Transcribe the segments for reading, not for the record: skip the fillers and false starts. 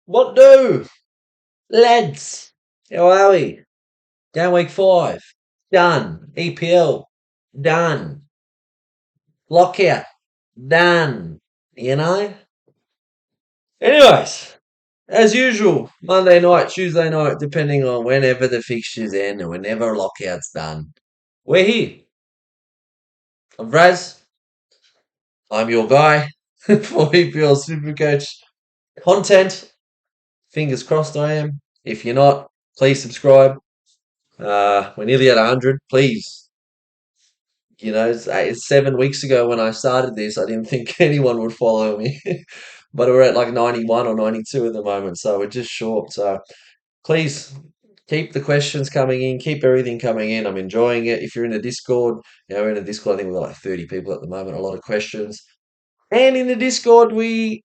What do? Lads, how are we? Gameweek 5. Done. EPL. Done. Lockout. Done. You know? Anyways, as usual, Monday night, Tuesday night, depending on whenever the fixtures end and whenever lockout's done. We're here. I'm Raz. I'm your guy for EPL Supercoach content. Fingers crossed I am. If you're not, please subscribe. We're nearly at 100. Please. It's 7 weeks ago when I started this. I didn't think anyone would follow me, but we're at like 91 or 92 at the moment, so we're just short. So please keep the questions coming in, keep everything coming in. I'm enjoying it. If you're in the Discord, we're in the Discord. I think we've got like 30 people at the moment. A lot of questions, and in the Discord we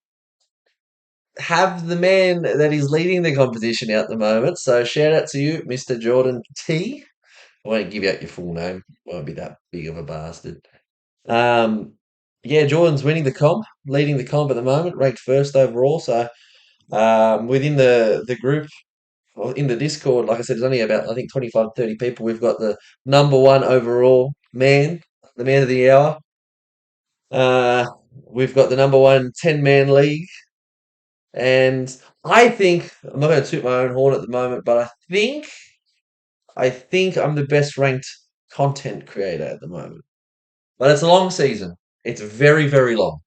have the man that is leading the competition at the moment. So shout out to you, Mr. Jordan T. I won't give out your full name. Won't be that big of a bastard. Um, yeah, Jordan's winning the comp, leading the comp at the moment, ranked first overall. So within the group, or in the Discord, like I said, there's only about I think 25, 30 people. We've got the number one overall man, the man of the hour. Uh, we've got the number one 10-man league, and I think I'm not going to toot my own horn at the moment, but I think I'm the best ranked content creator at the moment. But it's a long season. It's very, very long.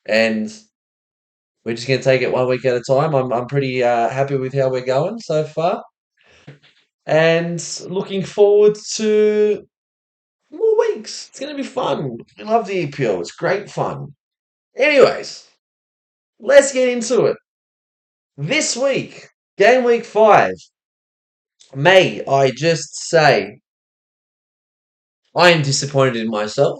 And we're just going to take it 1 week at a time. I'm pretty happy with how we're going so far. And looking forward to more weeks. It's going to be fun. I love the EPO. It's great fun. Anyways, let's get into it. This week, Gameweek 5. May I just say, I am disappointed in myself.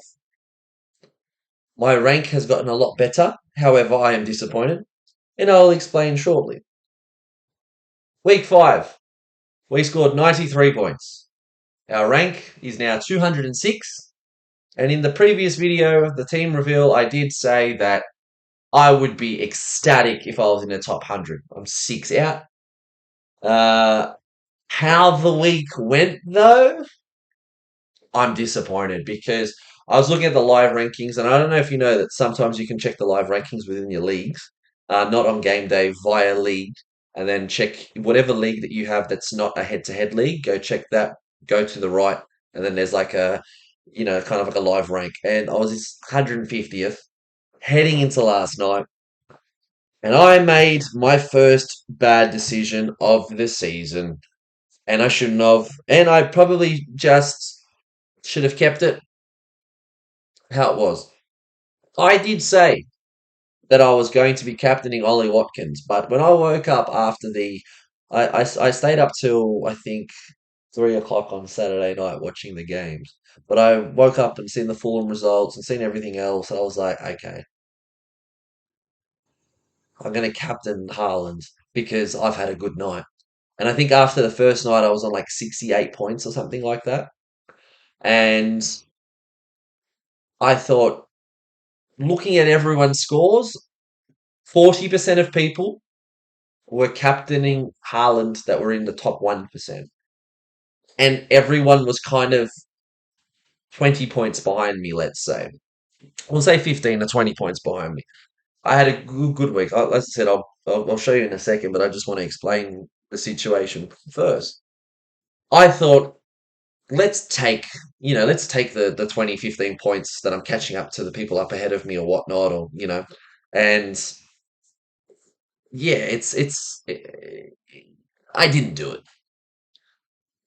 My rank has gotten a lot better. However, I am disappointed. And I'll explain shortly. Week 5, we scored 93 points. Our rank is now 206. And in the previous video, the team reveal, I did say that I would be ecstatic if I was in the top 100. I'm 6 out. Uh, how the week went, though, I'm disappointed because I was looking at the live rankings, and I don't know if you know that sometimes you can check the live rankings within your leagues, not on game day via league, and then check whatever league that you have that's not a head-to-head league. Go check that. Go to the right, and then there's like a, kind of like a live rank. And I was 150th heading into last night, and I made my first bad decision of the season, and I shouldn't have, and I probably just should have kept it how it was. I did say that I was going to be captaining Ollie Watkins, but when I woke up after I stayed up till I think 3 o'clock on Saturday night watching the games. But I woke up and seen the Fulham results and seen everything else, and I was like, okay, I'm going to captain Haaland because I've had a good night. And I think after the first night, I was on like 68 points or something like that. And I thought, looking at everyone's scores, 40% of people were captaining Haaland that were in the top 1%. And everyone was kind of 20 points behind me, let's say. We'll say 15 to 20 points behind me. I had a good week. As I said, I'll show you in a second, but I just want to explain the situation first. I thought, let's take the 20, 15 points that I'm catching up to the people up ahead of me or whatnot, and yeah, I didn't do it.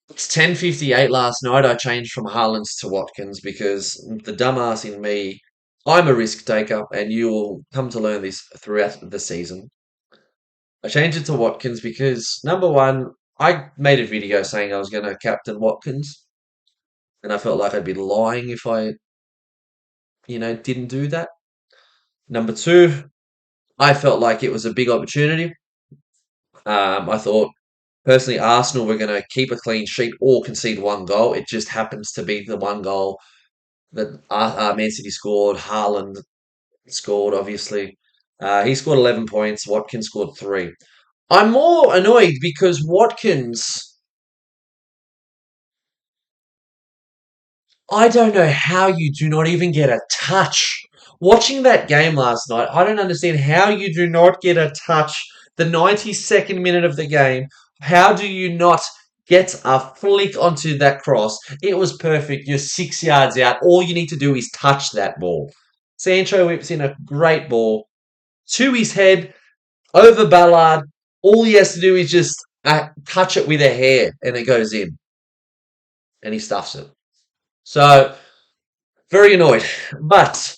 It's 10:58 last night. I changed from Haalands to Watkins because the dumbass in me, I'm a risk taker, and you will come to learn this throughout the season. I changed it to Watkins because number one, I made a video saying I was going to captain Watkins, and I felt like I'd be lying if I, didn't do that. Number two, I felt like it was a big opportunity. I thought personally, Arsenal were going to keep a clean sheet or concede one goal. It just happens to be the one goal that Man City scored. Haaland scored, obviously. He scored 11 points. Watkins scored 3. I'm more annoyed because Watkins, I don't know how you do not even get a touch. Watching that game last night, I don't understand how you do not get a touch. The 92nd minute of the game, how do you not get a flick onto that cross? It was perfect. You're 6 yards out. All you need to do is touch that ball. Sancho whips in a great ball to his head over Ballard. All he has to do is just touch it with a hair and it goes in and he stuffs it. So, very annoyed. But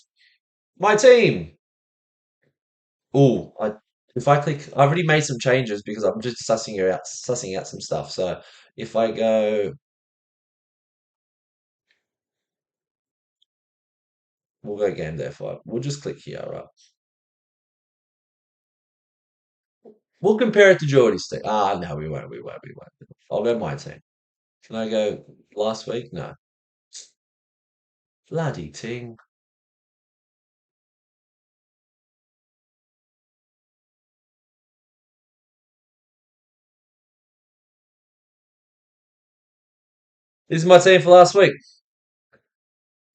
my team. Oh, if I click, I've already made some changes because I'm just sussing out some stuff. So if I go, we'll go game there 5. We'll just click here, right? We'll compare it to Geordie's team. Ah, no, we won't. I'll go my team. Can I go last week? No. Bloody team. This is my team for last week.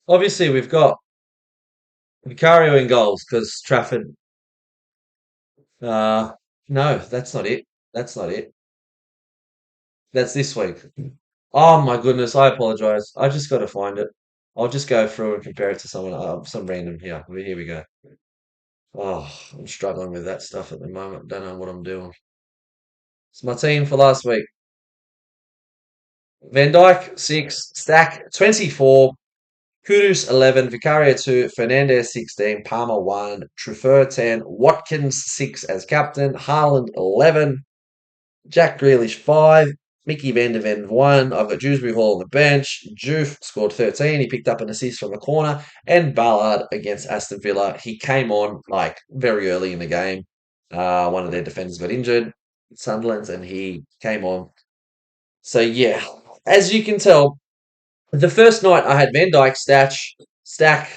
Obviously, we've got Vicario in goals because Trafford. Uh, no, that's not it. That's not it. That's this week. Oh my goodness, I apologize. I just got to find it. I'll just go through and compare it to someone, some random here. Here we go. Oh, I'm struggling with that stuff at the moment. Don't know what I'm doing. It's my team for last week. Van Dyke 6, Stack 24, Kudus 11, Vicario 2, Fernandez 16, Palmer 1, Truffert 10, Watkins 6 as captain, Haaland 11, Jack Grealish 5, Mickey Van de Ven 1. I've got Dewsbury Hall on the bench. Juve scored 13. He picked up an assist from the corner. And Ballard against Aston Villa. He came on like very early in the game. One of their defenders got injured, Sunderland's, and he came on. So yeah, as you can tell, the first night I had Van Dyke, Stack,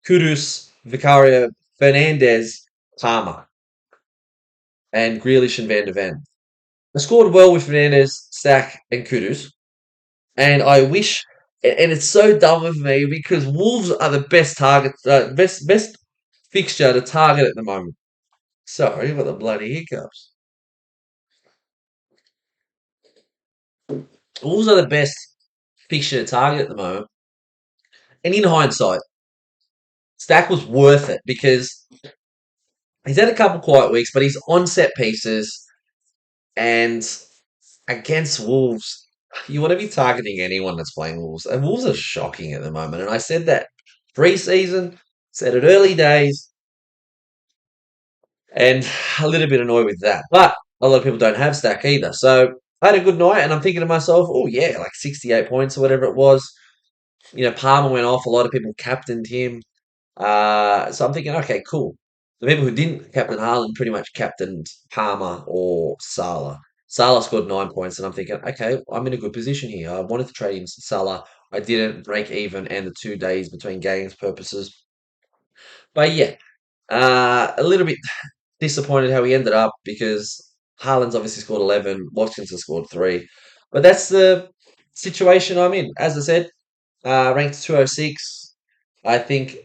Kudus, Vicario, Fernandez, Palmer, and Grealish and Van de Ven. I scored well with Fernandez, Stack, and Kudus. And I wish, and it's so dumb of me because Wolves are the best target, best fixture to target at the moment. Sorry for the bloody hiccups. Wolves are the best fixture to target at the moment. And in hindsight, Stack was worth it because he's had a couple quiet weeks, but he's on set pieces and against Wolves, you want to be targeting anyone that's playing Wolves. And Wolves are shocking at the moment. And I said that pre-season, said it early days, and a little bit annoyed with that. But a lot of people don't have Stack either. So I had a good night, and I'm thinking to myself, oh, yeah, like 68 points or whatever it was. You know, Palmer went off. A lot of people captained him. So I'm thinking, okay, cool. The people who didn't captain Haaland pretty much captained Palmer or Salah. Salah scored 9 points, and I'm thinking, okay, I'm in a good position here. I wanted to trade in Salah. I didn't break even, and the 2 days between games purposes. But yeah, a little bit disappointed how he ended up because Haaland's obviously scored 11, Watkins has scored 3. But that's the situation I'm in. As I said, ranked 206. I think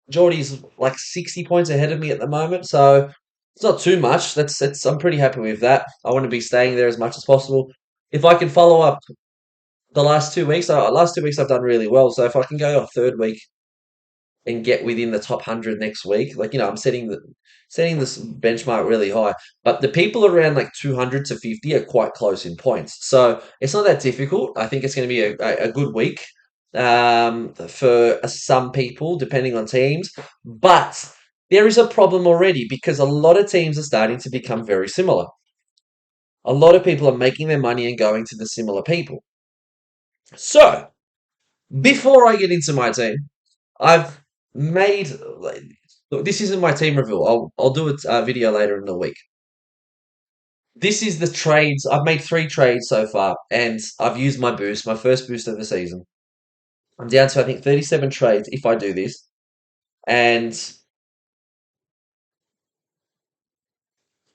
Geordie's like 60 points ahead of me at the moment, so it's not too much. That's I'm pretty happy with that. I want to be staying there as much as possible. If I can follow up the last 2 weeks I've done really well. So if I can go a third week and get within the top 100 next week. Like, I'm setting this benchmark really high. But the people around like 200 to 50 are quite close in points. So it's not that difficult. I think it's going to be a good week for some people, depending on teams. But there is a problem already because a lot of teams are starting to become very similar. A lot of people are making their money and going to the similar people. So, before I get into my team, I've made look, this isn't my team review. I'll do a video later in the week. This is the trades. I've made 3 trades so far, and I've used my boost, my first boost of the season. I'm down to I think 37 trades if I do this, and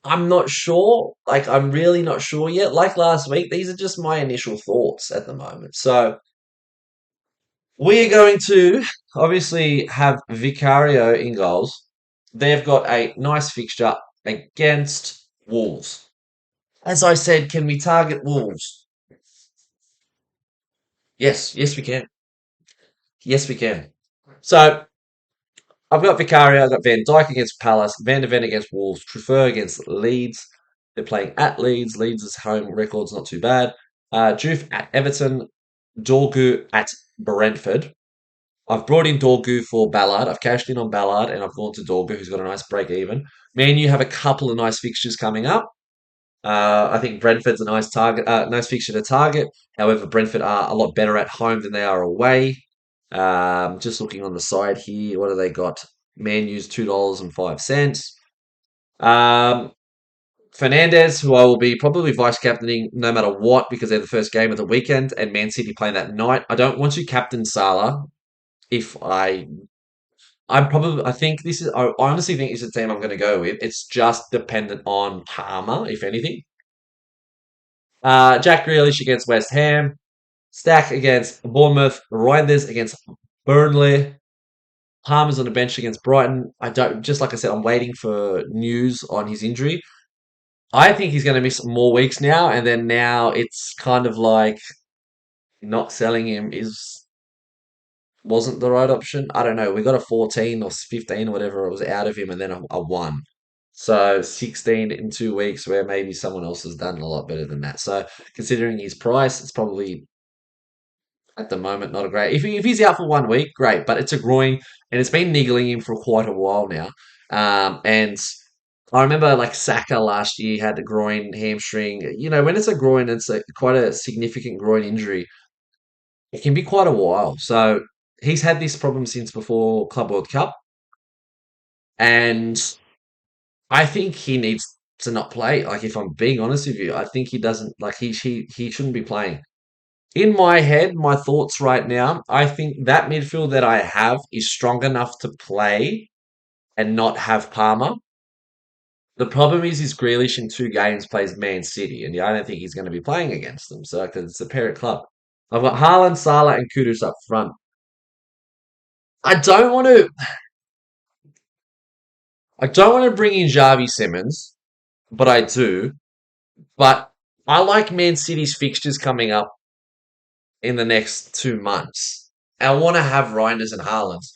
I'm not sure. Like, I'm really not sure yet. Like last week, these are just my initial thoughts at the moment. So we are going to obviously have Vicario in goals. They've got a nice fixture against Wolves. As I said, can we target Wolves? Yes, yes, we can. Yes, we can. So I've got Vicario, I've got Van Dijk against Palace, Van de Ven against Wolves, Truffaut against Leeds. They're playing at Leeds. Leeds' home record's not too bad. Juve at Everton, Dorgu at Brentford. I've brought in Dorgu for Ballard. I've cashed in on Ballard and I've gone to Dorgu, who's got a nice break even. Man, you have a couple of nice fixtures coming up. I think Brentford's a nice target, nice fixture to target. However, Brentford are a lot better at home than they are away. Just looking on the side here, what have they got? Man U's $2.05. Um, Fernandez, who I will be probably vice captaining no matter what because they're the first game of the weekend, and Man City playing that night. I don't want to captain Salah if I think this is, I honestly think this is the team I'm going to go with. It's just dependent on Palmer, if anything. Jack Grealish against West Ham. Stack against Bournemouth. Reinders against Burnley. Palmer's on the bench against Brighton. I don't, just like I said, I'm waiting for news on his injury. I think he's going to miss more weeks now, and then now it's kind of like not selling him is wasn't the right option. I don't know. We got a 14 or 15 or whatever it was out of him, and then a 1. So 16 in 2 weeks, where maybe someone else has done a lot better than that. So considering his price, it's probably at the moment not a great. If he's out for 1 week, great, but it's a groin, and it's been niggling him for quite a while now. And I remember like Saka last year had a groin, hamstring. You know, when it's a groin, it's quite a significant groin injury. It can be quite a while. So he's had this problem since before Club World Cup, and I think he needs to not play. Like, if I'm being honest with you, I think he doesn't like he shouldn't be playing. In my head, my thoughts right now, I think that midfield that I have is strong enough to play and not have Palmer. The problem is Grealish in 2 games plays Man City, and I don't think he's going to be playing against them. So, because it's a parent club, I've got Haaland, Salah, and Kudus up front. I don't want to. I don't want to bring in Xavi Simmons, but I do. But I like Man City's fixtures coming up in the next 2 months. I want to have Reinders and Haalands.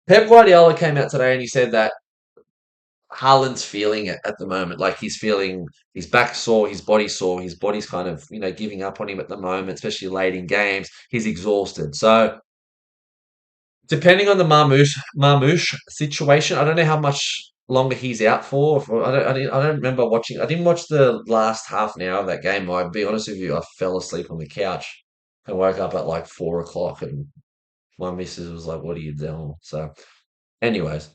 Pep Guardiola came out today and he said that Haaland's feeling it at the moment. Like, he's feeling his back sore, his body's kind of, giving up on him at the moment, especially late in games. He's exhausted. So, depending on the Marmoush situation, I don't know how much longer he's out for. I don't remember watching. I didn't watch the last half an hour of that game. I'll be honest with you, I fell asleep on the couch and woke up at like 4 o'clock, and my missus was like, "What are you doing?" So, anyways,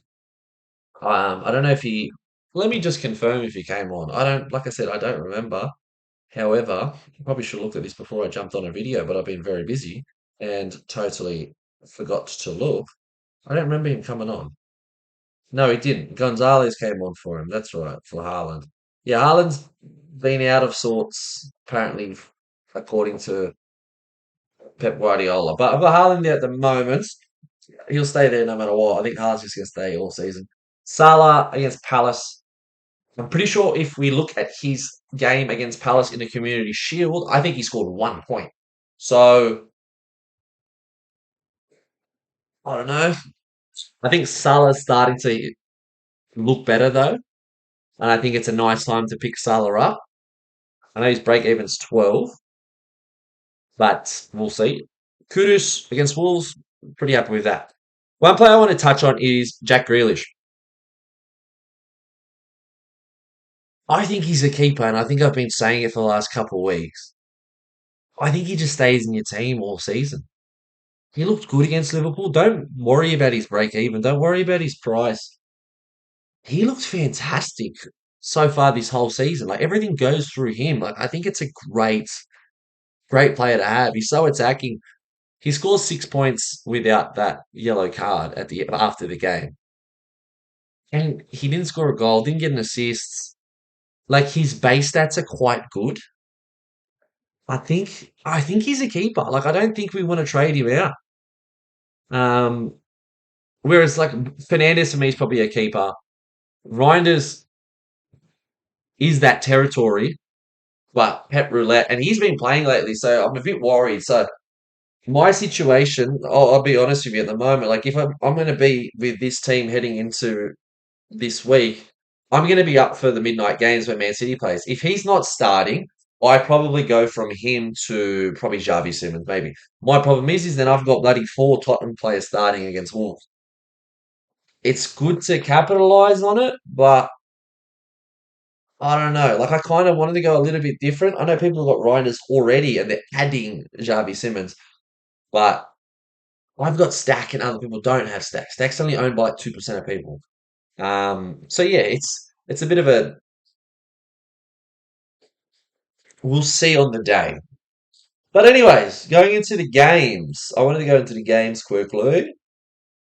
I don't know if he. Let me just confirm if he came on. I don't, like I said, I don't remember. However, I probably should have looked at this before I jumped on a video, but I've been very busy and totally forgot to look. I don't remember him coming on. No, he didn't. Gonzalez came on for him. That's right, for Haaland. Yeah, Haaland's been out of sorts, apparently, according to Pep Guardiola. But Haaland at the moment, he'll stay there no matter what. I think Haaland's just going to stay all season. Salah against Palace. I'm pretty sure if we look at his game against Palace in the Community Shield, I think he scored 1 point. So, I don't know. I think Salah's starting to look better though. And I think it's a nice time to pick Salah up. I know his break even's 12, but we'll see. Kudus against Wolves, pretty happy with that. One player I want to touch on is Jack Grealish. I think he's a keeper, and I think I've been saying it for the last couple of weeks. I think he just stays in your team all season. He looked good against Liverpool. Don't worry about his break even. Don't worry about his price. He looks fantastic so far this whole season. Like, everything goes through him. Like, I think it's a great player to have. He's so attacking. He scores 6 points without that yellow card at the after the game, and he didn't score a goal, didn't get an assist. like his base stats are quite good. I think he's a keeper. Like I don't think we want to trade him out. Um, whereas like Fernandez for me is probably a keeper. Reinders is that territory, but Pep Roulette, and he's been playing lately, so I'm a bit worried. So my situation, I'll be honest with you at the moment. Like if I'm going to be with this team heading into this week, I'm going to be up for the midnight games when Man City plays. If he's not starting, I probably go from him to probably Xavi Simons, maybe. My problem is then I've got bloody four Tottenham players starting against Wolves. It's good to capitalize on it, but I don't know. Like I kind of wanted to go a little bit different. I know people have got Reinders already and they're adding Xavi Simons, but I've got Stack and other people don't have Stack. Stack's only owned by like 2% of people. So yeah, it's a bit of a we'll see on the day. But anyways, going into the games, I wanted to go into the games quickly.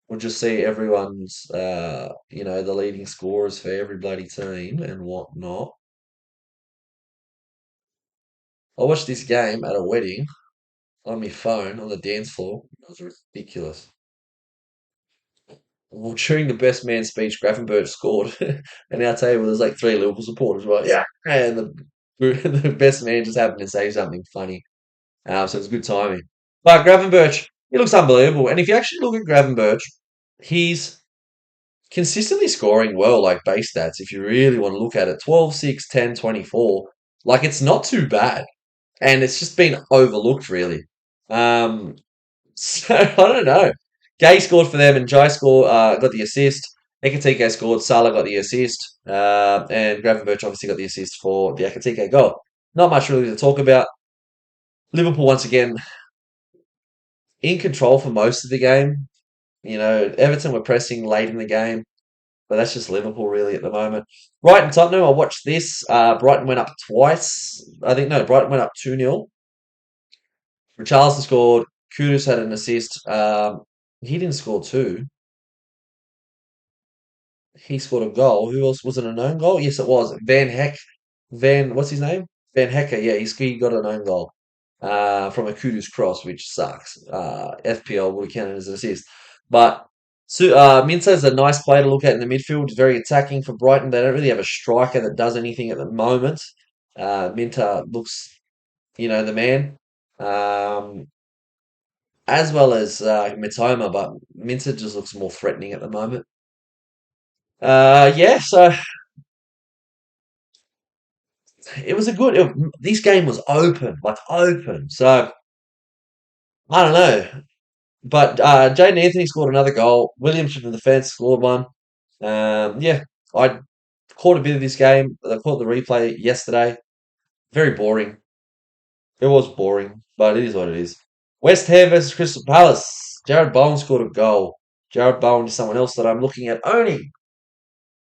We'll just see everyone's, the leading scorers for every bloody team and whatnot. I watched this game at a wedding on my phone on the dance floor. It was ridiculous. Well, during the best man speech, Gravenberch scored, and our table there's like three Liverpool supporters, right? Yeah, and the best man just happened to say something funny. So it's good timing. But Gravenberch, he looks unbelievable. And if you actually look at Gravenberch, he's consistently scoring well, like base stats, if you really want to look at it. 12, 6, 10, 24. Like, it's not too bad. And it's just been overlooked, really. So, I don't know. Gay scored for them, and Jai got the assist. Ekatike scored, Salah got the assist. And Gravenberch obviously got the assist for the Ekatike goal. Not much really to talk about. Liverpool, once again, in control for most of the game. Everton were pressing late in the game, but that's just Liverpool really at the moment. Brighton Tottenham, I watched this. Brighton went up twice. I think, no, Brighton went up 2-0. Richarlison scored. Kudus had an assist. He didn't score two. He scored a goal. Who else? Was it an own goal? Yes, it was. What's his name? Van Hecker. Yeah, he got an own goal from a Kudus cross, which sucks. FPL would have counted as an assist. But Minta's a nice player to look at in the midfield. He's very attacking for Brighton. They don't really have a striker that does anything at the moment. Minta looks, the man. Um, as well as Mitoma, but Minta just looks more threatening at the moment. Yeah, so it was this game was open, like open. So I don't know. But Jaden Anthony scored another goal. Williams from the defence scored one. Yeah, I caught a bit of this game. I caught the replay yesterday. Very boring. It was boring, but it is what it is. West Ham versus Crystal Palace. Jared Bowen scored a goal. Jared Bowen is someone else that I'm looking at owning.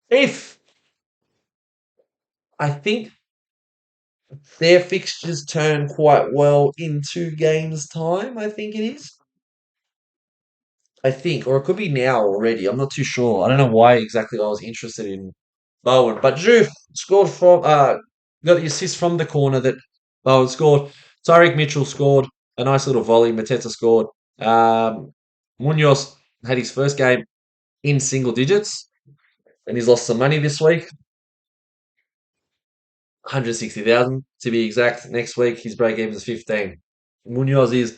If I think their fixtures turn quite well in 2 games' time, I think it is. I think, or it could be now already. I'm not too sure. I don't know why exactly I was interested in Bowen, but Juve scored got the assist from the corner that Bowen scored. Tyreek Mitchell scored a nice little volley. Mateta scored. Um, Munoz had his first game in single digits, and he's lost some money this week. 160,000 to be exact. Next week, his break even is 15. Munoz is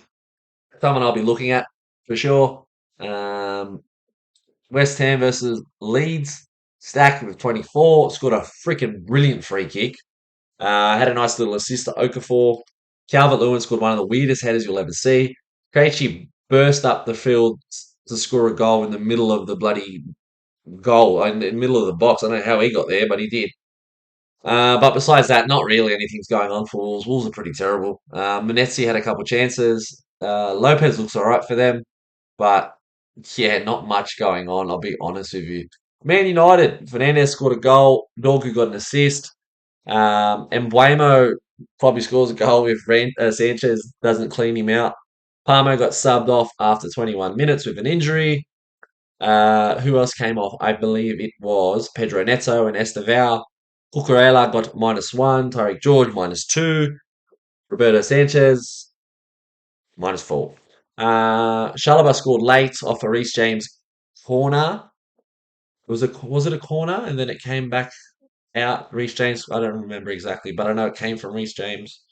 someone I'll be looking at for sure. Um, West Ham versus Leeds. Stack with 24. Scored a freaking brilliant free kick. Had a nice little assist to Okafor. Calvert-Lewin scored one of the weirdest headers you'll ever see. Krejci burst up the field to score a goal in the middle of the bloody goal, in the middle of the box. I don't know how he got there, but he did. But besides that, not really anything's going on for Wolves. Wolves are pretty terrible. Manetzi had a couple of chances. Lopez looks all right for them. But yeah, not much going on. I'll be honest with you. Man United, Fernandez scored a goal. Dorgu got an assist. And Buemo probably scores a goal if Sanchez doesn't clean him out. Palmo got subbed off after 21 minutes with an injury. Who else came off? I believe it was Pedro Neto and Estevao. Cucurella got -1. Tyreek George -2. Roberto Sanchez -4. Shalaba scored late off a Reece James corner. Was it a corner? And then it came back out. Reece James, I don't remember exactly, but I know it came from Reece James.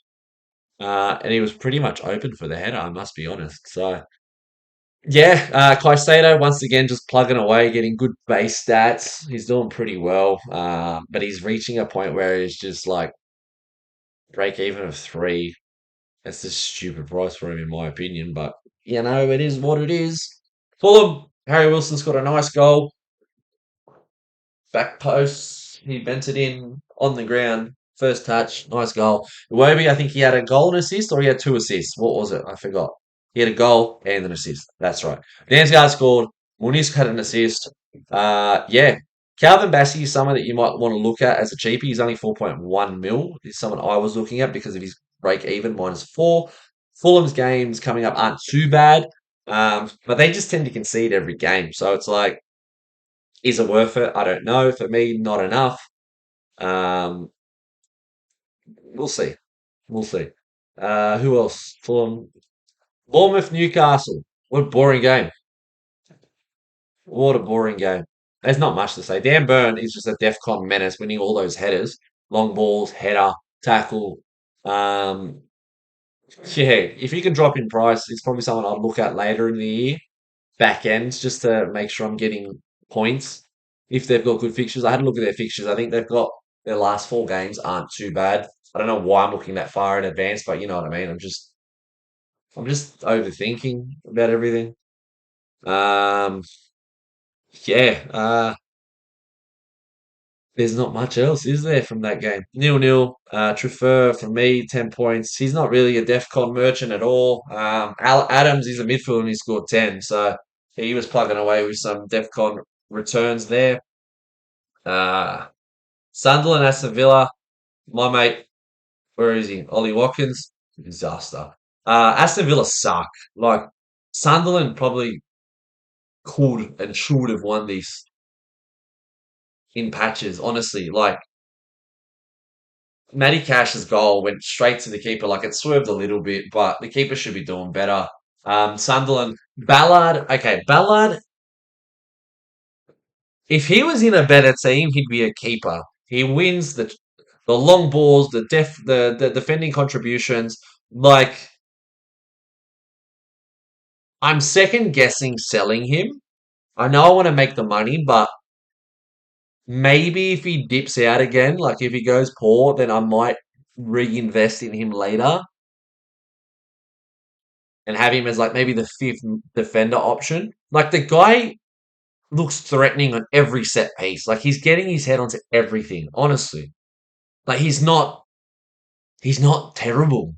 And he was pretty much open for the header, I must be honest. So, yeah, Caicedo, once again, just plugging away, getting good base stats. He's doing pretty well. But he's reaching a point where he's just like break even of 3. That's a stupid price for him, in my opinion. But, it is what it is. Fulham, Harry Wilson scored a nice goal. Back post. He bent it in on the ground. First touch, nice goal. Iwobi, I think he had a goal and assist, or he had 2 assists. What was it? I forgot. He had a goal and an assist. That's right. Dansgaard scored. Muniz had an assist. Yeah. Calvin Bassey is someone that you might want to look at as a cheapie. He's only 4.1 mil. He's someone I was looking at because of his break even -4. Fulham's games coming up aren't too bad, but they just tend to concede every game. So it's like, is it worth it? I don't know. For me, not enough. Um, we'll see. We'll see. Who else? Fulham, Bournemouth, Newcastle. What a boring game. What a boring game. There's not much to say. Dan Burn is just a DEFCON menace, winning all those headers, long balls, header, tackle. Um, yeah, if he can drop in price, it's probably someone I'd look at later in the year. Back ends just to make sure I'm getting points if they've got good fixtures. I had a look at their fixtures. I think they've got their last 4 games aren't too bad. I don't know why I'm looking that far in advance, but you know what I mean. I'm just overthinking about everything. Um, yeah. There's not much else, is there, from that game? 0-0. Truffer for me, 10 points. He's not really a DEFCON merchant at all. Adams is a midfielder and he scored 10, so he was plugging away with some DEFCON returns there. Uh, Sunderland, Aston Villa, my mate, where is he? Ollie Watkins, disaster. Aston Villa suck. Like, Sunderland probably could and should have won this in patches, honestly. Like, Matty Cash's goal went straight to the keeper. Like, it swerved a little bit, but the keeper should be doing better. Sunderland, Ballard, okay, Ballard, if he was in a better team, he'd be a keeper. He wins the long balls, the defending contributions. Like, I'm second guessing selling him. I know I want to make the money, but maybe if he dips out again, like if he goes poor, then I might reinvest in him later and have him as like maybe the fifth defender option. Like the guy looks threatening on every set piece. Like he's getting his head onto everything, honestly. Like he's not terrible.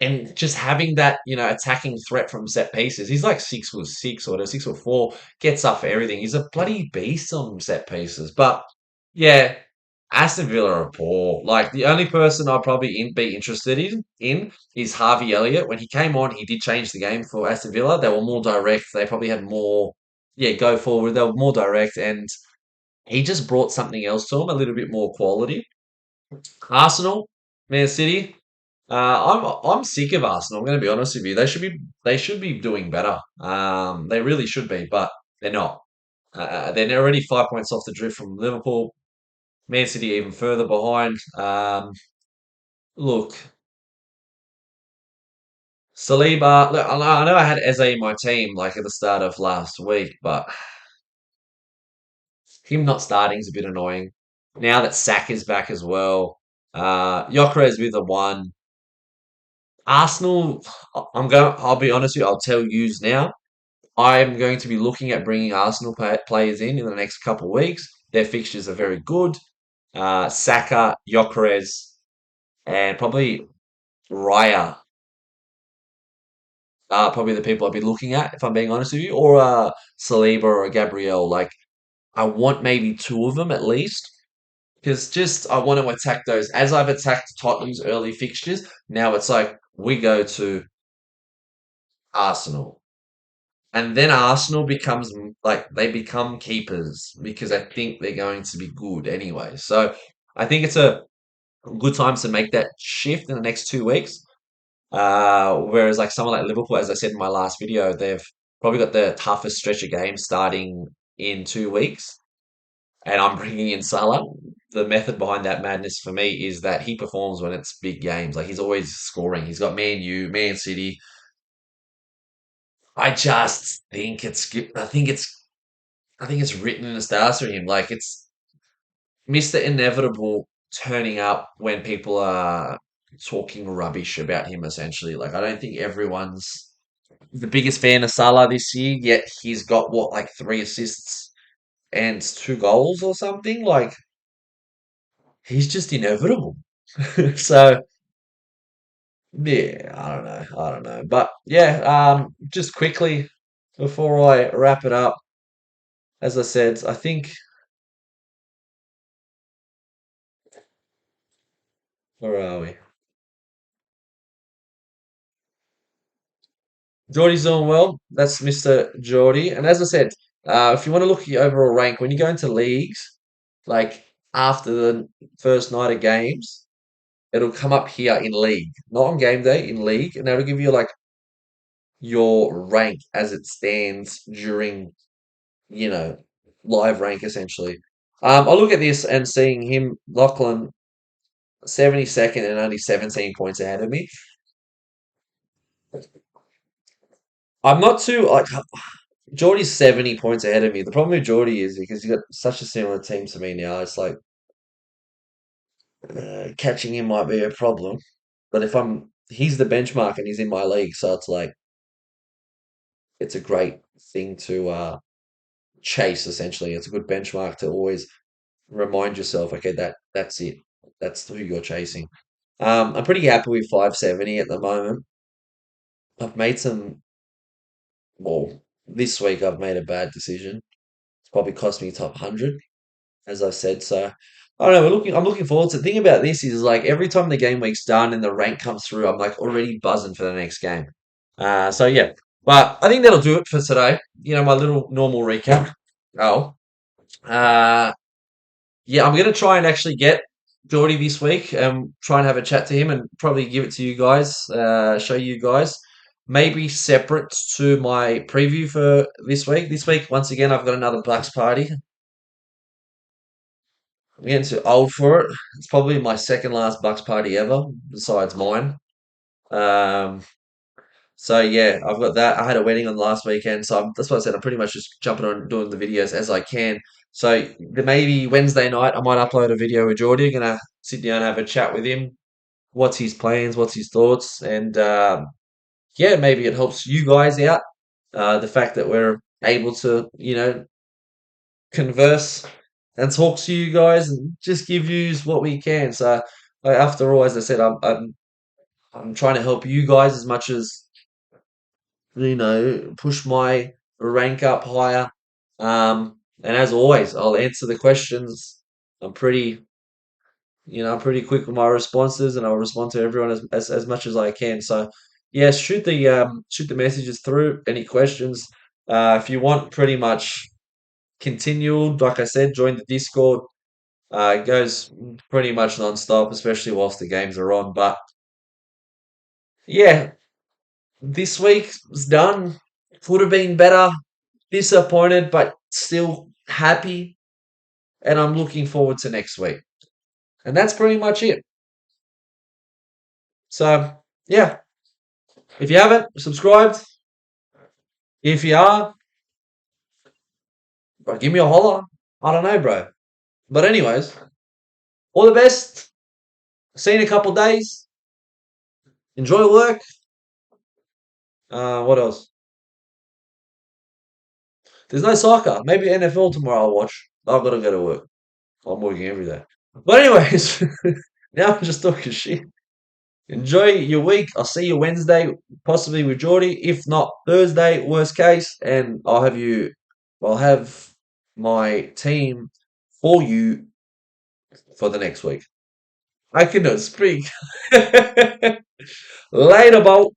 And just having that, attacking threat from set pieces. He's like 6'6" or 6'4", gets up for everything. He's a bloody beast on set pieces. But yeah, Aston Villa are poor. Like the only person I'd probably be interested in is Harvey Elliott. When he came on, he did change the game for Aston Villa. They were more direct. They probably had more, yeah, go forward. They were more direct, and he just brought something else to them, a little bit more quality. Arsenal, Man City. I'm sick of Arsenal. I'm going to be honest with you. They should be doing better. They really should be, but they're not. They're already 5 points off the drift from Liverpool. Man City even further behind. Look, Saliba. Look, I know I had Eze in my team like at the start of last week, but him not starting is a bit annoying. Now that Sack is back as well. Gyökeres with a 1. Arsenal. I'll be honest with you. I'll tell yous now. I'm going to be looking at bringing Arsenal players in the next couple of weeks. Their fixtures are very good. Saka, Gyökeres, and probably Raya are probably the people I'd be looking at, if I'm being honest with you, or Saliba or Gabriel. Like, I want maybe 2 of them at least, because just I want to attack those. As I've attacked Tottenham's early fixtures, now it's like we go to Arsenal. And then Arsenal becomes like they become keepers because I think they're going to be good anyway. So I think it's a good time to make that shift in the next 2 weeks. Whereas like someone like Liverpool, as I said in my last video, they've probably got the toughest stretch of games starting in 2 weeks. And I'm bringing in Salah. The method behind that madness for me is that he performs when it's big games. Like he's always scoring. He's got Man U, Man City. I just think it's good. I think it's written in the stars for him. Like it's Mr. Inevitable turning up when people are talking rubbish about him, essentially. Like, I don't think everyone's the biggest fan of Salah this year, yet he's got what, like 3 assists and 2 goals or something? Like, he's just inevitable. So, yeah, I don't know. I don't know. But yeah, just quickly before I wrap it up, as I said, I think, where are we? Geordie's doing well. That's Mr. Geordie. And as I said, if you want to look at your overall rank, when you go into leagues, like after the first night of games, it'll come up here in league, not on game day, in league, and that'll give you like your rank as it stands during, you know, live rank essentially. I look at this and seeing him, Lachlan, 72nd and only 17 points ahead of me. I'm not too like Geordie's 70 points ahead of me. The problem with Geordie is because he's got such a similar team to me now. It's like catching him might be a problem. But if he's the benchmark and he's in my league, so it's like it's a great thing to chase. Essentially, it's a good benchmark to always remind yourself, okay, that's it. That's who you're chasing. I'm pretty happy with 570 at the moment. I've made some. Well, this week I've made a bad decision. It's probably cost me top 100. As I said. So I don't know. I'm looking forward to. The thing about this is like every time the game week's done and the rank comes through, I'm like already buzzing for the next game. So yeah, but I think that'll do it for today. My little normal recap. Oh, uh, yeah, I'm gonna try and actually get Geordie this week and try and have a chat to him and probably give it to you guys, show you guys. Maybe separate to my preview for this week. This week, once again, I've got another Bucks party. I'm getting too old for it. It's probably my second last Bucks party ever, besides mine. Um, so yeah, I've got that. I had a wedding on last weekend, so that's what I said. I'm pretty much just jumping on doing the videos as I can. So maybe Wednesday night I might upload a video with Geordie. Gonna sit down and have a chat with him. What's his plans? What's his thoughts? And yeah, maybe it helps you guys out. The fact that we're able to, converse and talk to you guys and just give you what we can. So, like, after all, as I said, I'm trying to help you guys as much as push my rank up higher. And as always, I'll answer the questions. I'm pretty, I'm pretty quick with my responses, and I'll respond to everyone as much as I can. So, yeah, shoot the messages through. Any questions? If you want, pretty much continual. Like I said, join the Discord. It goes pretty much non-stop, especially whilst the games are on. But yeah, this week's done. Could have been better. Disappointed, but still happy. And I'm looking forward to next week. And that's pretty much it. So yeah, if you haven't subscribed, if you are, bro, give me a holler. I don't know, bro. But anyways, all the best. See you in a couple of days. Enjoy work. What else? There's no soccer. Maybe NFL tomorrow I'll watch. I've got to go to work. I'm working every day. But anyways, now I'm just talking shit. Enjoy your week. I'll see you Wednesday, possibly with Geordie. If not Thursday, worst case, and I'll have my team for you for the next week. I cannot speak. Later, Bolt.